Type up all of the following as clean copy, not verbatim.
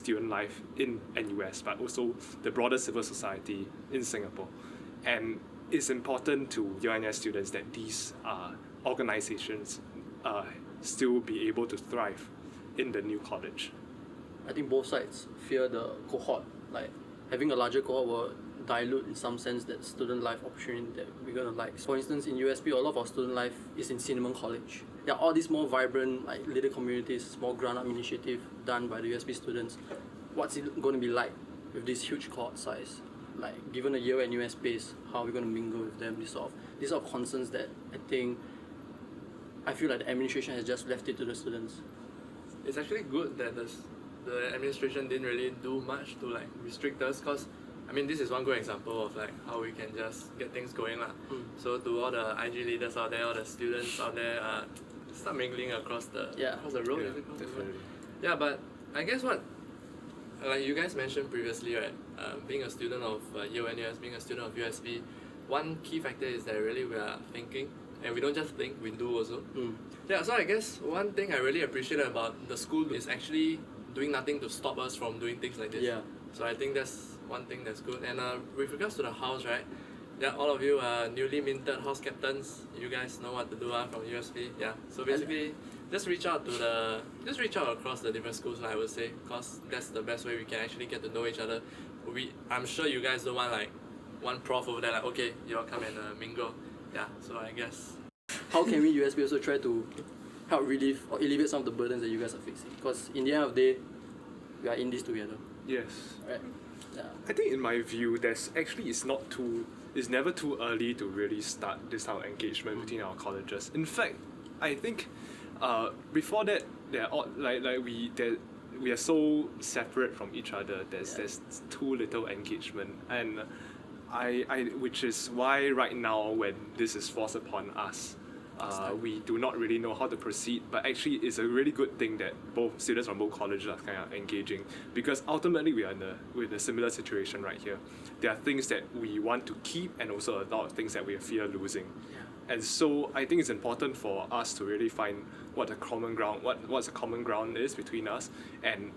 student life in NUS, but also the broader civil society in Singapore. And it's important to Yale NUS students that these organizations still be able to thrive in the new college. I think both sides fear the cohort, like having a larger cohort will dilute in some sense that student life opportunity that we're gonna like. For instance, in USP, a lot of our student life is in Cinnamon College. There are all these more vibrant, like little communities, small ground-up initiative done by the USP students. What's it going to be like with this huge cohort size? Like, given the Yale NUS space, how are we going to mingle with them? These sort of concerns that I feel like the administration has just left it to the students. It's actually good that the administration didn't really do much to like restrict us, because I mean this is one good example of like how we can just get things going lah. So to all the IG leaders out there, all the students out there, start mingling across the road. Yeah, definitely. Yeah, but I guess what like you guys mentioned previously, right? Being a student of Yale NUS, being a student of USP, one key factor is that really we are thinking, and we don't just think, we do also. Yeah, so I guess one thing I really appreciate about the school is actually doing nothing to stop us from doing things like this. Yeah. So I think that's one thing that's good. And with regards to the house, right? Yeah, all of you are newly minted house captains. You guys know what to do from USP. Yeah. So basically, just reach out across the different schools, I would say, because that's the best way we can actually get to know each other. I'm sure you guys don't want like one prof over there like, okay, you all come and mingle. Yeah. So I guess. How can we USP also try to help relieve or alleviate some of the burdens that you guys are facing? Because in the end of the day, we are in this together. Yes. Right. Yeah. I think in my view, it's never too early to really start this kind of engagement between our colleges. In fact, I think before that, we are so separate from each other. There's too little engagement, and which is why right now when this is forced upon us, we do not really know how to proceed, but actually it's a really good thing that both students from both colleges are kind of engaging, because ultimately we're in a similar situation right here. There are things that we want to keep and also a lot of things that we fear losing. And so I think it's important for us to really find what's a common ground is between us, and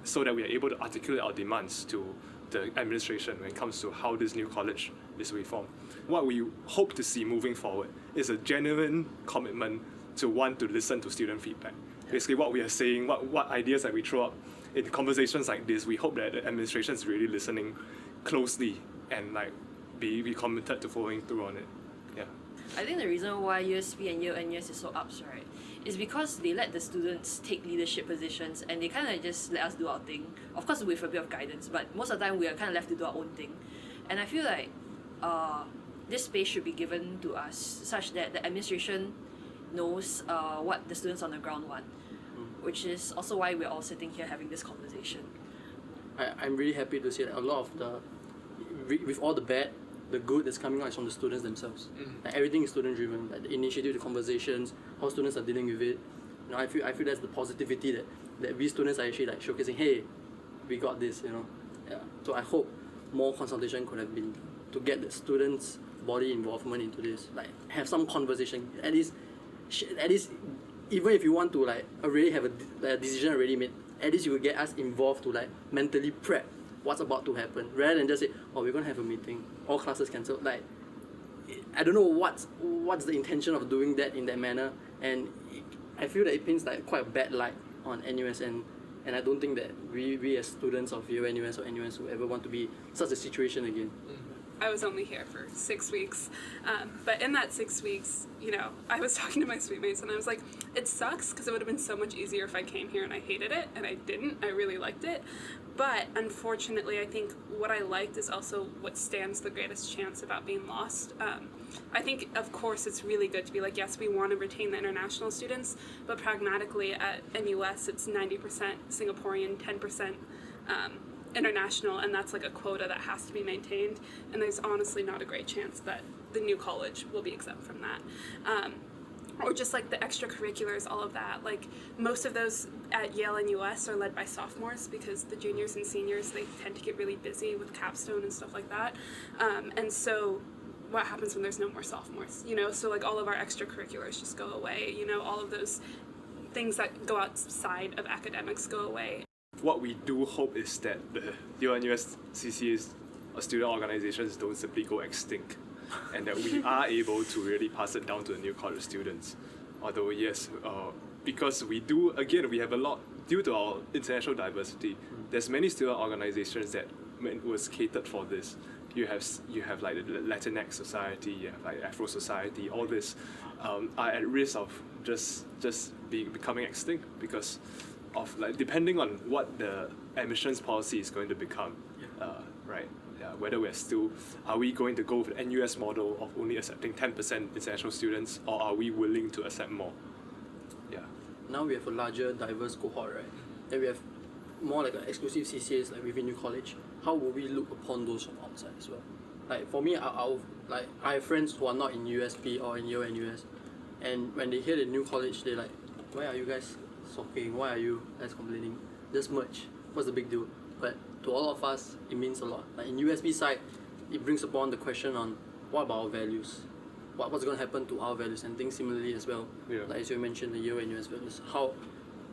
so that we are able to articulate our demands to the administration when it comes to how this new college is reformed. What we hope to see moving forward is a genuine commitment to want to listen to student feedback. Basically what we are saying, what ideas that we throw up in conversations like this, we hope that the administration is really listening closely and like be committed to following through on it. Yeah. I think the reason why USP and Yale NUS is so ups, right, is because they let the students take leadership positions and they kind of just let us do our thing. Of course, with a bit of guidance, but most of the time we are kind of left to do our own thing. And I feel like this space should be given to us such that the administration knows what the students on the ground want, which is also why we're all sitting here having this conversation. I'm really happy to see that a lot of with all the bad, the good that's coming out is from the students themselves. Like everything is student driven, like the initiative, the conversations, how students are dealing with it. You know, I feel that's the positivity that we students are actually like showcasing. Hey, we got this. You know, yeah. So I hope more consultation could have been to get the students' body involvement into this. Like have some conversation. At least, even if you want to like already have a decision already made, at least you will get us involved to like mentally prep what's about to happen, rather than just say, oh, we're gonna have a meeting, all classes cancelled. Like, I don't know what's the intention of doing that in that manner, and I feel that it paints like quite a bad light on NUS, and I don't think that we as students of Yale NUS or NUS will ever want to be in such a situation again. I was only here for 6 weeks, but in that 6 weeks, you know, I was talking to my suite mates and I was like, it sucks because it would have been so much easier if I came here and I hated it, and I didn't. I really liked it, but unfortunately I think what I liked is also what stands the greatest chance about being lost. I think of course it's really good to be like, yes, we want to retain the international students, but pragmatically at NUS it's 90% Singaporean, 10% international, and that's like a quota that has to be maintained, and there's honestly not a great chance that the new college will be exempt from that. Or just like the extracurriculars, all of that. Like most of those at Yale and US are led by sophomores, because the juniors and seniors, they tend to get really busy with capstone and stuff like that. And so what happens when there's no more sophomores? You know, so like all of our extracurriculars just go away. You know, all of those things that go outside of academics go away. what we do hope is that the Yale NUS CCAs or student organizations don't simply go extinct, and that we are able to really pass it down to the new college students. Although yes, because we do, again, we have a lot, due to our international diversity, there's many student organizations that was catered for this. You have like the Latinx society, you have like Afro society, all this are at risk of just becoming extinct because of like depending on what the admissions policy is going to become, right? Yeah, whether are we going to go with the NUS model of only accepting 10% international students, or are we willing to accept more? Yeah. Now we have a larger, diverse cohort, right? And we have more like an exclusive CCAs like within New College. How will we look upon those from outside as well? Like for me, I have friends who are not in USP or in Yale NUS, and when they hear the New College, they're like, "Why are you guys sulking? Why are you guys complaining? Just merge. What's the big deal?" But to all of us, it means a lot. Like in USP side, it brings upon the question on what about our values? What's going to happen to our values, and things similarly as well. Yeah. Like as you mentioned, the Yale NUS values. How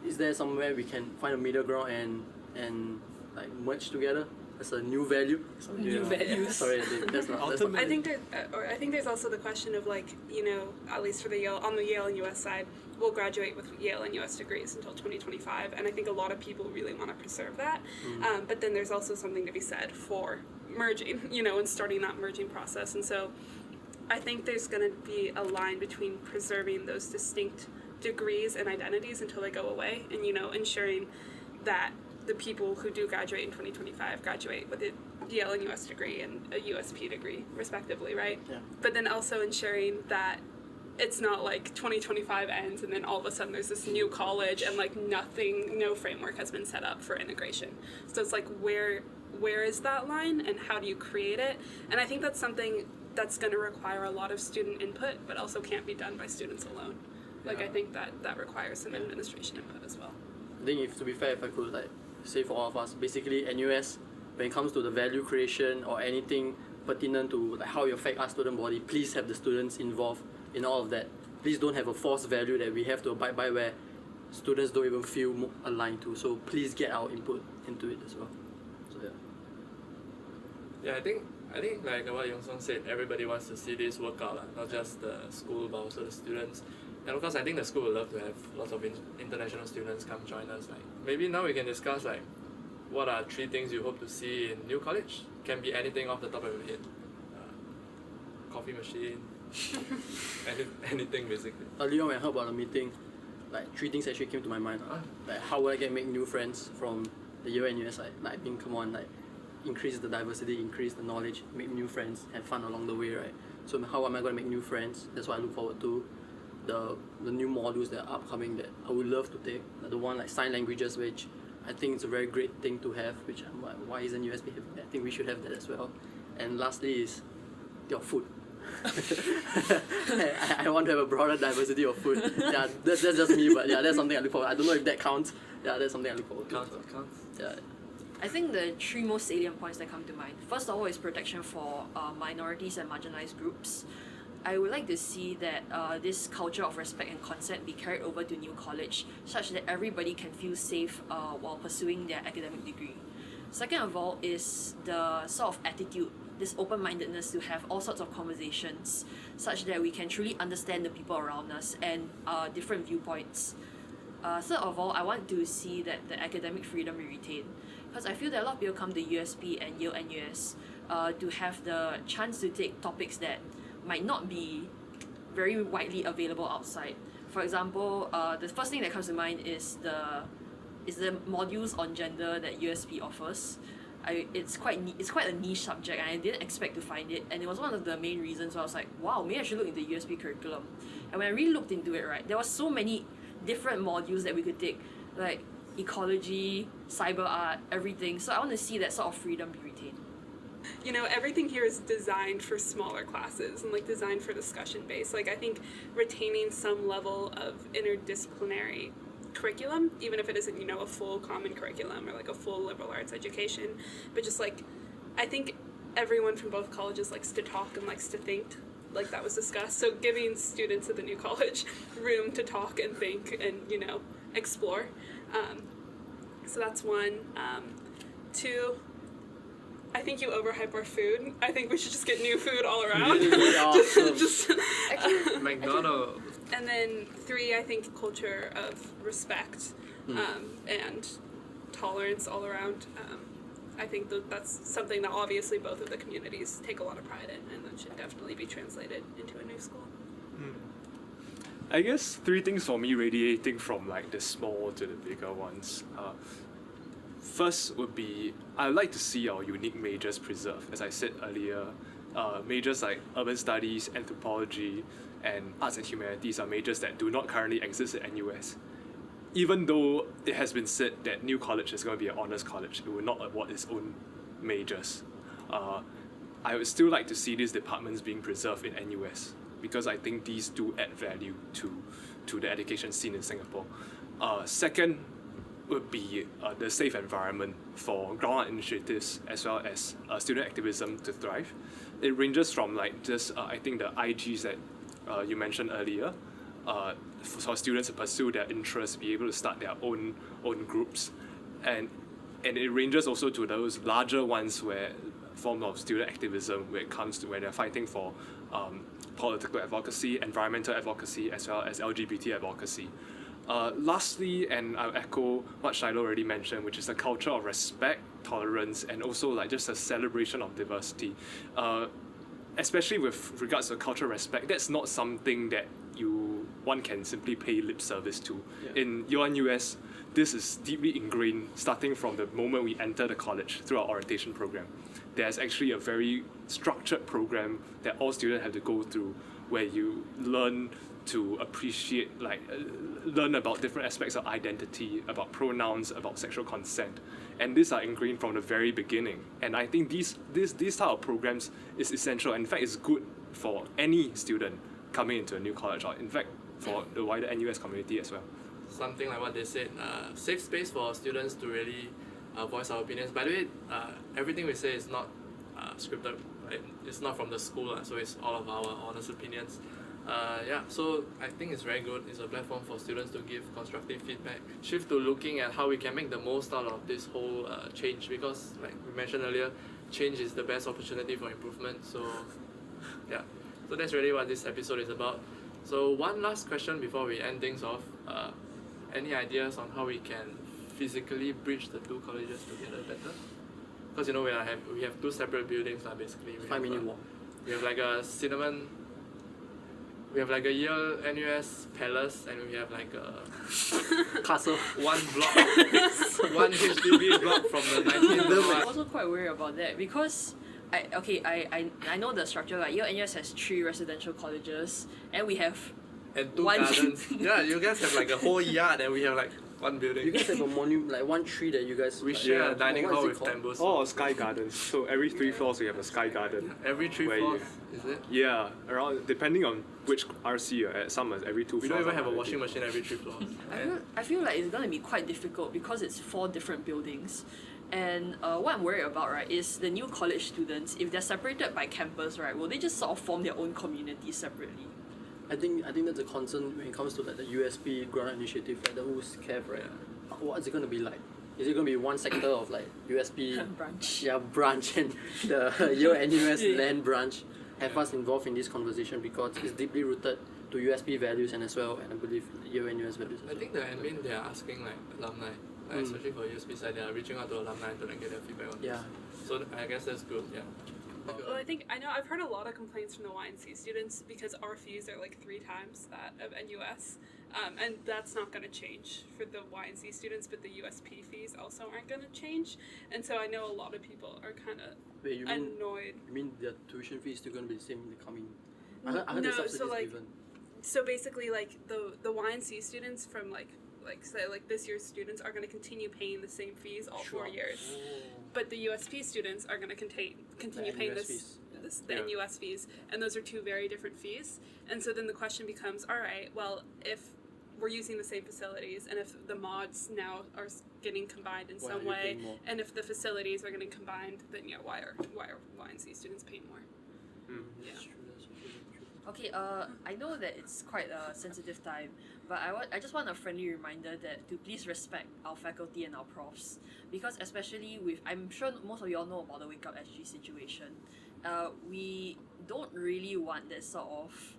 is there somewhere we can find a middle ground and like merge together as a new value? New values. Sorry, that's not. I think there's also the question of like, you know, at least for the Yale and US side, we'll graduate with Yale and US degrees until 2025, and I think a lot of people really want to preserve that. But then there's also something to be said for merging, you know, and starting that merging process. And so I think there's going to be a line between preserving those distinct degrees and identities until they go away, and, you know, ensuring that the people who do graduate in 2025 graduate with a Yale and US degree and a USP degree, respectively, right? Yeah. But then also ensuring that it's not like 2025 ends and then all of a sudden there's this new college and like no framework has been set up for integration. So it's like where is that line and how do you create it? And I think that's something that's going to require a lot of student input, but also can't be done by students alone. Like I think that requires some administration input as well. I think if to be fair, if I could like say for all of us, basically NUS, when it comes to the value creation or anything pertinent to like how you affect our student body, please have the students involved in all of that. Please don't have a forced value that we have to abide by where students don't even feel aligned to. So please get our input into it as well. So Yeah, I think like what Yong Song said, everybody wants to see this work out, not just the school but also the students. And of course, I think the school would love to have lots of international students come join us. Like maybe now we can discuss like what are 3 things you hope to see in New College. Can be anything off the top of your head. Coffee machine, anything basically. earlier when I heard about the meeting, like 3 things actually came to my mind. Like how would I make new friends from the Yale NUS side? Like I mean, come on, like increase the diversity, increase the knowledge, make new friends, have fun along the way, right? So how am I going to make new friends? That's what I look forward to. The new modules that are upcoming that I would love to take. Like the one like sign languages, which I think it's a very great thing to have, which I'm like, why isn't USP having that? I think we should have that as well. And lastly is your food. I want to have a broader diversity of food. Yeah, that's just me, but yeah, that's something I look forward to. I don't know if that counts. Yeah, that's something I look forward to. Counts. Yeah. I think the 3 most salient points that come to mind. First of all is protection for minorities and marginalized groups. I would like to see that this culture of respect and consent be carried over to New College, such that everybody can feel safe while pursuing their academic degree. Second of all is the sort of attitude, this open-mindedness to have all sorts of conversations, such that we can truly understand the people around us and different viewpoints. Third of all, I want to see that the academic freedom be retained, because I feel that a lot of people come to USP and Yale NUS to have the chance to take topics that might not be very widely available outside. For example, the first thing that comes to mind is the modules on gender that USP offers. It's quite a niche subject, and I didn't expect to find it, and it was one of the main reasons why I was like, wow, maybe I should look into the USP curriculum. And when I really looked into it, right, there were so many different modules that we could take, like ecology, cyber art, everything. So I want to see that sort of freedom be retained. You know, everything here is designed for smaller classes and like designed for discussion base. Like I think retaining some level of interdisciplinary curriculum, even if it isn't, you know, a full common curriculum or like a full liberal arts education, but just like, I think everyone from both colleges likes to talk and likes to think, like that was discussed. So giving students at the new college room to talk and think and, you know, explore. So that's one. Two, I think you overhype our food. I think we should just get new food all around. Really awesome. McDonald's. And then three, I think culture of respect and tolerance all around. I think that's something that obviously both of the communities take a lot of pride in, and that should definitely be translated into a new school. I guess three things for me radiating from like the small to the bigger ones. First would be, I'd like to see our unique majors preserved. As I said earlier, majors like urban studies, anthropology, and arts and humanities are majors that do not currently exist at NUS. Even though it has been said that New College is going to be an honours college, it will not award its own majors. I would still like to see these departments being preserved in NUS, because I think these do add value to the education scene in Singapore. Second would be the safe environment for ground initiatives as well as student activism to thrive. It ranges from like just I think the IGs that you mentioned earlier, for students to pursue their interests, be able to start their own groups, and it ranges also to those larger ones where form of student activism where they're fighting for political advocacy, environmental advocacy, as well as LGBT advocacy. Lastly, and I'll echo what Shiloh already mentioned, which is a culture of respect, tolerance, and also like just a celebration of diversity. Especially with regards to cultural respect, that's not something that one can simply pay lip service to. Yeah. In Yale NUS, this is deeply ingrained starting from the moment we enter the college through our orientation program. There's actually a very structured program that all students have to go through, where you learn to appreciate, learn about different aspects of identity, about pronouns, about sexual consent. And these are ingrained from the very beginning. And I think these type of programs is essential. In fact, it's good for any student coming into a new college, or in fact, for the wider NUS community as well. Something like what they said, safe space for students to really voice our opinions. By the way, everything we say is not scripted, right? It's not from the school, so it's all of our honest opinions. So I think it's very good. It's a platform for students to give constructive feedback. Shift to looking at how we can make the most out of this whole change, because like we mentioned earlier, change is the best opportunity for improvement. So that's really what this episode is about. So one last question before we end things off. Any ideas on how we can physically bridge the two colleges together better? Because we have two separate buildings basically. 5-minute walk. We have like a cinnamon. We have like a Yale NUS Palace, and we have like a Castle. one one HDB block from the 19th. I'm also quite worried about that because I know the structure. Like Yale NUS has 3 residential colleges, and we have and 2 one gardens. Yeah, you guys have like a whole yard, and we have like one building. You guys have a monument, like one tree that you guys. We like, share a dining what is hall it with called? Tambos. Oh, sky gardens. So every 3 floors we have a sky garden. Every 3 where floors, is it? Yeah, around depending on which RC you're at. Some is every 2 floors. We don't even have a some are washing every- machine every 3 floors. I feel like it's gonna be quite difficult because it's 4 different buildings. And what I'm worried about, right, is the new college students, if they're separated by campus, right, will they just sort of form their own community separately? I think that's a concern when it comes to like the USP grant initiative, like the USCAF, right? What's it gonna be like? Is it gonna be one sector of like USP Branch. branch and the Yale NUS land branch? Have us involved in this conversation because it's deeply rooted to USP values and as well, and I believe Yale NUS values as I well. think the admin, they are asking like alumni, especially for USP side, they are reaching out to alumni to like get their feedback on this. Yeah. So I guess that's good, yeah. Well, I know I've heard a lot of complaints from the YNC students because our fees are like 3 times that of NUS, and that's not going to change for the YNC students, but the USP fees also aren't going to change, and so I know a lot of people are kind of annoyed. You mean the tuition fee is still going to be the same in the coming? I heard the No, subsidies so like, given. so basically like the YNC students from like say like this year's students are going to continue paying the same fees all 4 years. But the USP students are going to continue paying NUS fees. the NUS fees, and those are 2 very different fees. And so then the question becomes, all right, well, if we're using the same facilities, and if the mods now are getting combined in Why are some you way, paying more? and if the facilities are getting combined, then why are YNC students paying more? Yeah. That's true, that's true. Okay, I know that it's quite a sensitive time, but I just want a friendly reminder that to please respect our faculty and our profs, because especially with, I'm sure most of you all know about the Wake Up SG situation, we don't really want that sort of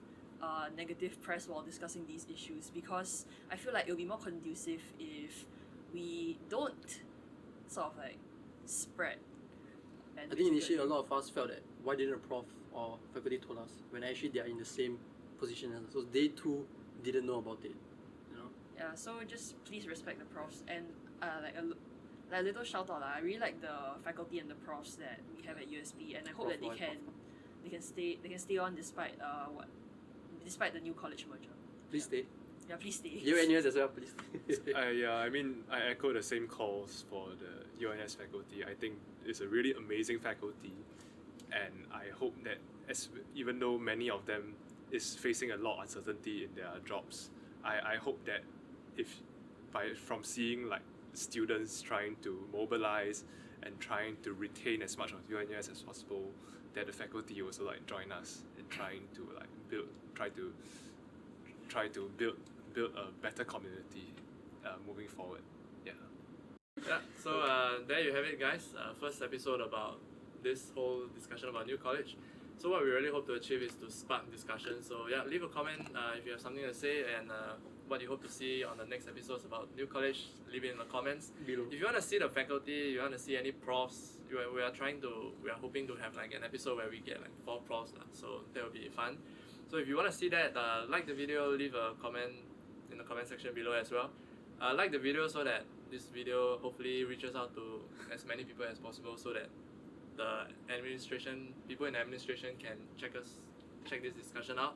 negative press while discussing these issues, because I feel like it'll be more conducive if we don't sort of like spread. And I think initially a lot of us felt that why didn't a prof or faculty told us when actually they are in the same position as us, so they too didn't know about it, you know. Yeah, so just please respect the profs, and like a little shout out, I really like the faculty and the profs that we have at USP, and I hope that they can stay on despite despite the new college merger. Please stay. Yeah, please stay. Yale NUS as well, please stay. I mean, I echo the same calls for the UNS faculty. I think it's a really amazing faculty, and I hope that even though many of them is facing a lot of uncertainty in their jobs, I hope that from seeing like students trying to mobilize and trying to retain as much of UNS as possible, that the faculty also like join us in trying to like build a better community moving forward. Yeah. Yeah, so there you have it, guys. First episode about this whole discussion about new college. So what we really hope to achieve is to spark discussion. So yeah, leave a comment if you have something to say, and what you hope to see on the next episodes about new college, leave it in the comments. Below. If you want to see the faculty, you want to see any profs, we are hoping to have like an episode where we get like 4 profs, so that will be fun. So if you want to see that, like the video, leave a comment in the comment section below as well. Like the video so that this video hopefully reaches out to as many people as possible, so that the people in administration can check this discussion out.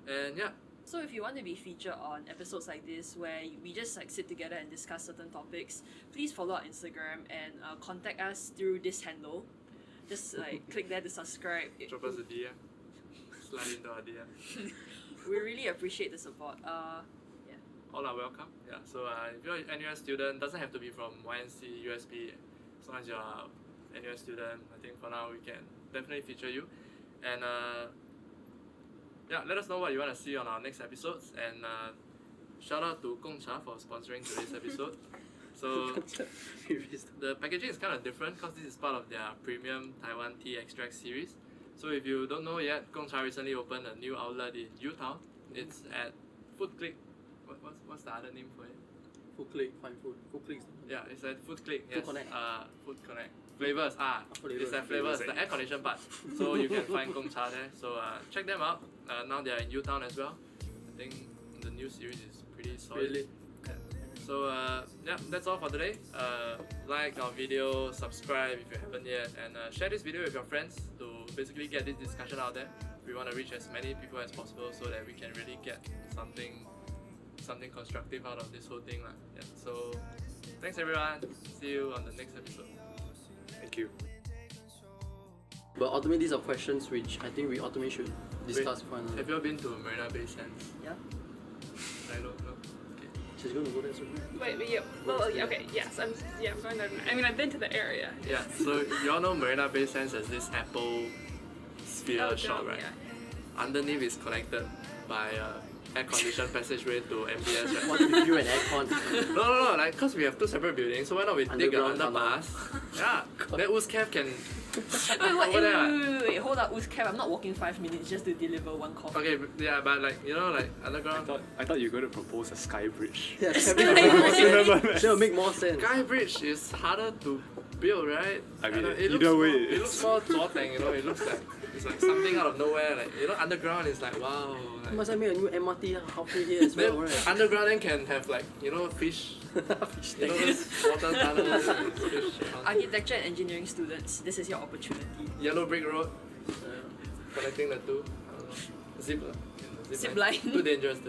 And yeah. So if you want to be featured on episodes like this where we just like sit together and discuss certain topics, please follow our Instagram and contact us through this handle. Just like click there to subscribe. Drop us a DM. Slide into our DM. We really appreciate the support. Yeah. All are welcome. Yeah. So if you're an NUS student, doesn't have to be from YNC, USP. As long as you're a NUS student, I think for now we can definitely feature you. And yeah, let us know what you want to see on our next episodes. And shout out to Gongcha for sponsoring today's episode. So the packaging is kind of different because this is part of their premium Taiwan tea extract series. So if you don't know yet, Gongcha recently opened a new outlet in Utown. It's at Food Click. What's the other name for it? Food Click, fine food. Food Click. Yeah, it's at Food Click. Yes. Food Connect. Food Connect. Flavors. Flavors. It's at Flavors, the air conditioned part. So you can find Gongcha there. So check them out. Now they are in Utown as well. I think the new series is pretty solid. Really? Yeah. So yeah, that's all for today. Like our video, subscribe if you haven't yet, and share this video with your friends to basically get this discussion out there. We want to reach as many people as possible so that we can really get something constructive out of this whole thing. Yeah. So thanks everyone. See you on the next episode. Thank you. But ultimately these are questions which I think we ultimately should discuss finally. Have you all been to Marina Bay Sands? Yeah. I don't know. Okay. She's going to go there soon. Wait, yeah. Well, yeah, okay, yes, I'm going there. I mean, I've been to the area. Yeah. So you all know Marina Bay Sands as this Apple sphere shop, right? Yeah. Underneath is connected by air-conditioned passageway to MBS, right? What if you and aircon? No, like, because we have 2 separate buildings, so why not we dig an Underground underpass? Yeah, then USCAF can Wait, hold up, Uzcab, I'm not walking 5 minutes just to deliver 1 coffee. Okay, yeah, but like, you know, like underground. I thought you were going to propose a sky bridge. Yeah, Skybridge. that will make more sense. Sky bridge is harder to build, right? I mean, it either way, it looks more zuoteng, you know, it looks like it's like something out of nowhere, like, you know, underground is like, wow. Like, Must I make a new MRT halfway here as well, right? Underground then can have like, you know, fish, you know, those water tunnels, fish. Architecture and engineering students, this is your opportunity. Yellow brick road, connecting the two. I don't know. Zip Zip line. Too dangerous.